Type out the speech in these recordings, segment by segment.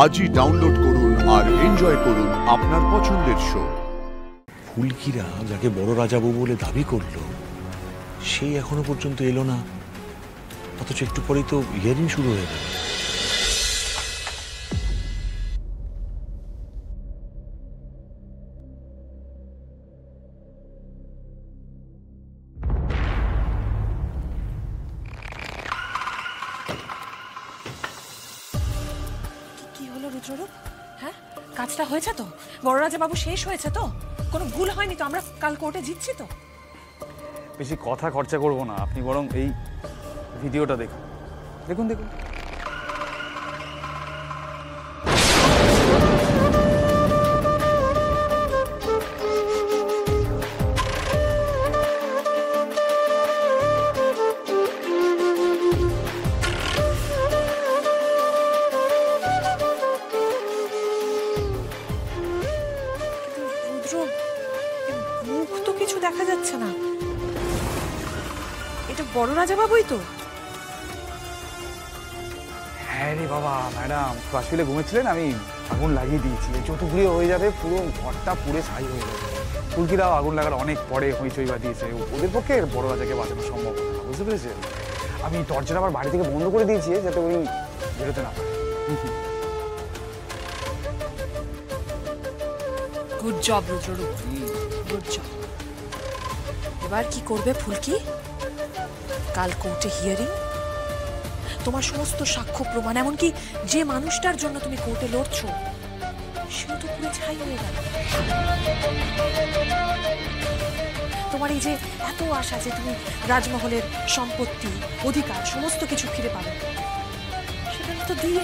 আজই ডাউনলোড করুন আর এনজয় করুন আপনার পছন্দের শো। ফুলকিরা যাকে বড় রাজাবাবু বলে দাবি করলো সে এখনো পর্যন্ত এলো না, অথচ একটু পরেই তো হিয়ারিং শুরু হয়ে গেল। কি হলো রুদ্ররূপ? হ্যাঁ, কাজটা হয়েছে তো? বড় রাজাবাবু শেষ হয়েছে তো? কোনো ভুল হয়নি তো? আমরা কাল কোর্টে জিতছি তো? বেশি কথা খরচা করবো না, আপনি বরং এই ভিডিওটা দেখুন। দেখুন দেখুন মুখ তো কিছু দেখা যাচ্ছে না। এটা বড় রাজাবাবুই তো? হ্যাঁ রে বাবা, ম্যাডাম হসপিটালে ঘুমেছিলেন, আমি আগুন লাগিয়ে দিয়েছি। চতুর্দিকে হয়ে যাবে, পুরো ঘরটা পুড়ে ছাই হয়ে যাবে। ফুলকিরাও আগুন লাগার অনেক পরে হইচই বাঁধিয়েছে, ওদের পক্ষে বড় রাজাকে বাঁচানো সম্ভব না, বুঝতে পেরেছেন? আমি দরজাটা আবার বাড়ি থেকে বন্ধ করে দিয়েছি যাতে ওই বেরোতে না পারে। Good job Rudrarup, good job. এবার কি করবে ফুলকি? কাল কোর্টে হিয়ারিং, তোমার সমস্ত সাক্ষ্য প্রমাণ, এমনকি যে মানুষটার জন্য তুমি কোর্টে লড়ছো সেও তো পুরো ছাই হয়ে গেল। তোমার এই যে এত আশা যে তুমি রাজমহলের সম্পত্তি, অধিকার সমস্ত কিছু ফিরে পাবে, সেটা তো দিয়ে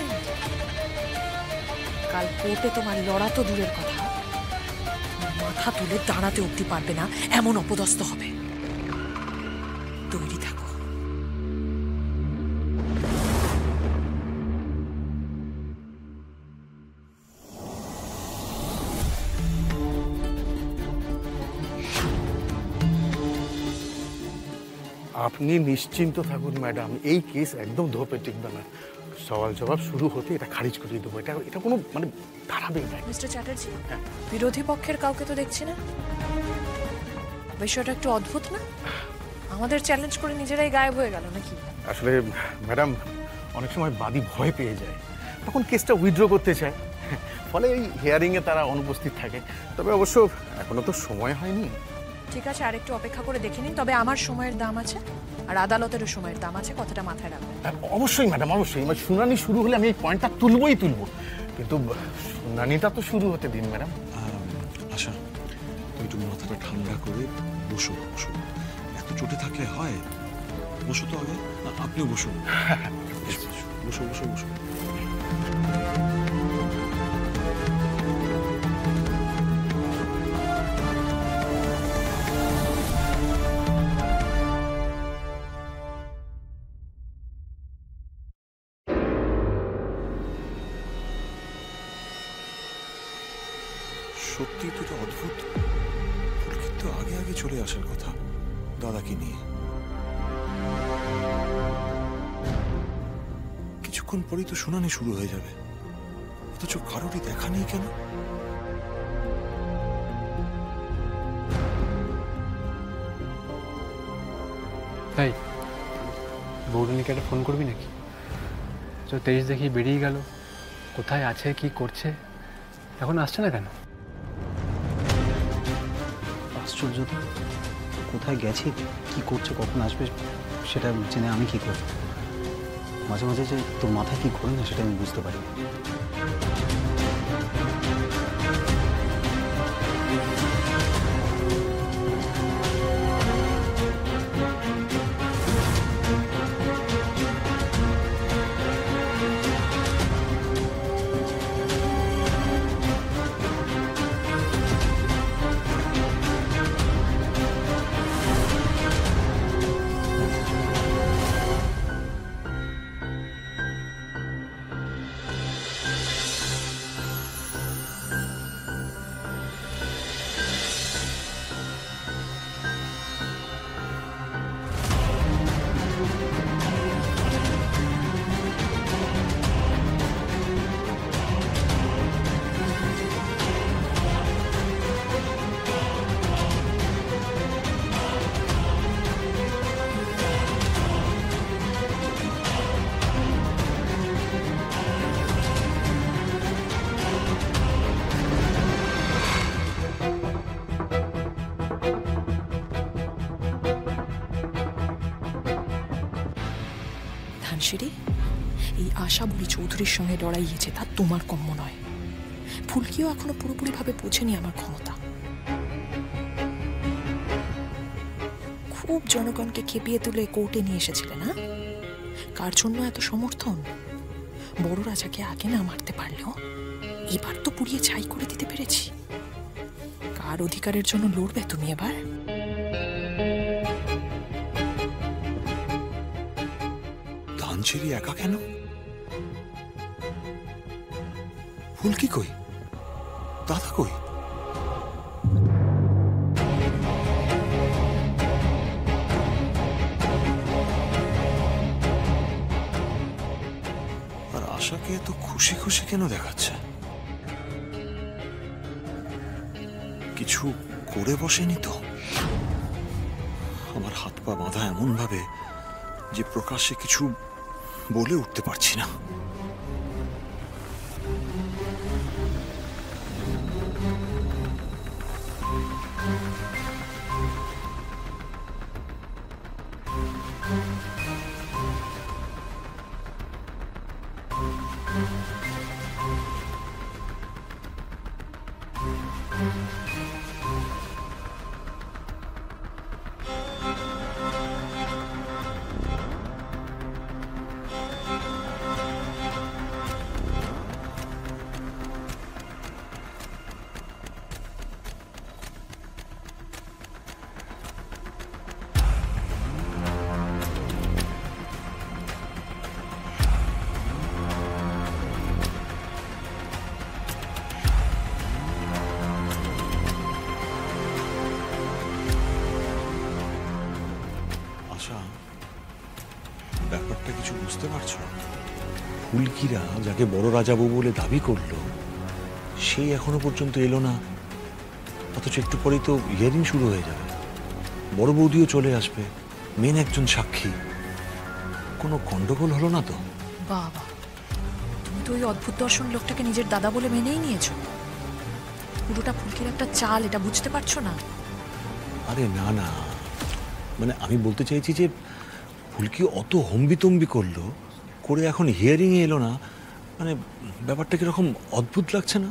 কাল কোর্টে তোমার লড়া তো দূরের কথা, মাথা তুলে দাঁড়াতে অবধি পারবে না, এমন অপদস্থ হবে। তৈরি থাকো। আপনি নিশ্চিন্ত থাকুন ম্যাডাম, এই কেস একদম ধোপে টিকবে না। সওয়াল জবাব শুরু হতে এটা খারিজ করিয়ে দেবো। এটা কোনো মানে দাঁড়াবে না। মিস্টার চ্যাটার্জি, বিরোধী পক্ষের কাউকে তো দেখছি না। বিষয়টা একটু অদ্ভুত না? আমাদের চ্যালেঞ্জ করে নিজেরাই গায়েব হয়ে গেল নাকি? আসলে ম্যাডাম, অনেক সময় বাদী ভয় পেয়ে যায়, তখন কেসটা উইথড্র করতে চায়, ফলে এই হিয়ারিংয়ে তারা অনুপস্থিত থাকে। তবে অবশ্য এখনো তো সময় হয়নি। ঠিক আছে, আর একটু অপেক্ষা করে দেখে নিন। তবে আমার সময়ের দাম আছে, আর আদালতেরও সময়ের দাম আছে, কথাটা মাথায় রাখবেন। অবশ্যই ম্যাডাম, অবশ্যই। মানে শুনানি শুরু হলে আমি এই পয়েন্টটা তুলবই, কিন্তু শুনানিটা তো শুরু হতে দিন ম্যাডাম। আচ্ছা, তুমি একটু মাথাটা ঠান্ডা করে বসো। এত চোটে থাকলে হয়? বসো তো আগে। আপনিও বসুন। বসো বসো বসো। সত্যি তো এটা অদ্ভুত। ফুলকির তো আগে আগে চলে আসার কথা দাদাকে নিয়ে। কিছুক্ষণ পরেই তো শুনানি শুরু হয়ে যাবে, অথচ কারোরই দেখা নেই কেন? তাই বৌরানীকে একটা ফোন করবি নাকি? তো 23 দেখি বেরিয়ে গেল, কোথায় আছে কি করছে এখন আসছে না কেন? আশ্চর্য তো, কোথায় গেছে, কি করছে, কখন আসবে সেটা জেনে আমি কি করব? মাঝে মাঝে যে তোর মাথায় কি ঘোরে না সেটা আমি বুঝতে পারি। ধানসিঁড়ি এই আশা বলি চৌধুরীর সঙ্গে লড়াইয়েছে, তা তোমার কম্য নয়। ফুলকিও এখনো পুরোপুরিভাবে বোঝেনি আমার ক্ষমতা। খুব জনগণকে খেপিয়ে তুলে কোর্টে নিয়ে এসেছিলে না? কার জন্য এত সমর্থন? বড় রাজাকে আগে না মারতে পারলেও এবার তো পুড়িয়ে ছাই করে দিতে পেরেছি। কার অধিকারের জন্য লড়বে তুমি এবার? ধানসিঁড়ি একা কেন? ফুলকি কই? দাদা কই? আর আশাকে এত খুশি খুশি কেন দেখাচ্ছে? কিছু করে বসেনি তো? আমার হাত পা বাঁধা এমন ভাবে যে প্রকাশ্যে কিছু বলে উঠতে পারছি না। ব্যাপারটা কিছু বুঝতে পারছো? ফুলকিরা যাকে বড় রাজাবু বলে দাবি করলো সেই এখনো পর্যন্ত এলো না, অথচ একটু পরেই তো হিয়ারিং শুরু হয়ে যাবে। বড় বৌদিও চলে আসবে, মেন একজন সাক্ষী। কোনো গন্ডগোল হলো না তো? বাবা, তুমি তো ওই অদ্ভুত দর্শন লোকটাকে নিজের দাদা বলে মেনেই নিয়েছো। পুরোটা ফুলকির একটা চাল, এটা বুঝতে পারছো না? আরে না না, মানে আমি বলতে চাইছি যে ফুলকি অত হম্বিতম্বি করলো, করে এখন হিয়ারিং এ এলো না, মানে ব্যাপারটা কিরকম অদ্ভুত লাগছে না?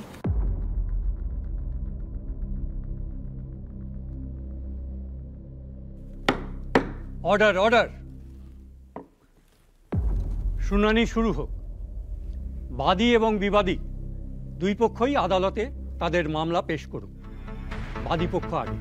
অর্ডার অর্ডার, শুনানি শুরু হোক। বাদী এবং বিবাদী দুই পক্ষই আদালতে তাদের মামলা পেশ করুক। বাদী পক্ষ আগে।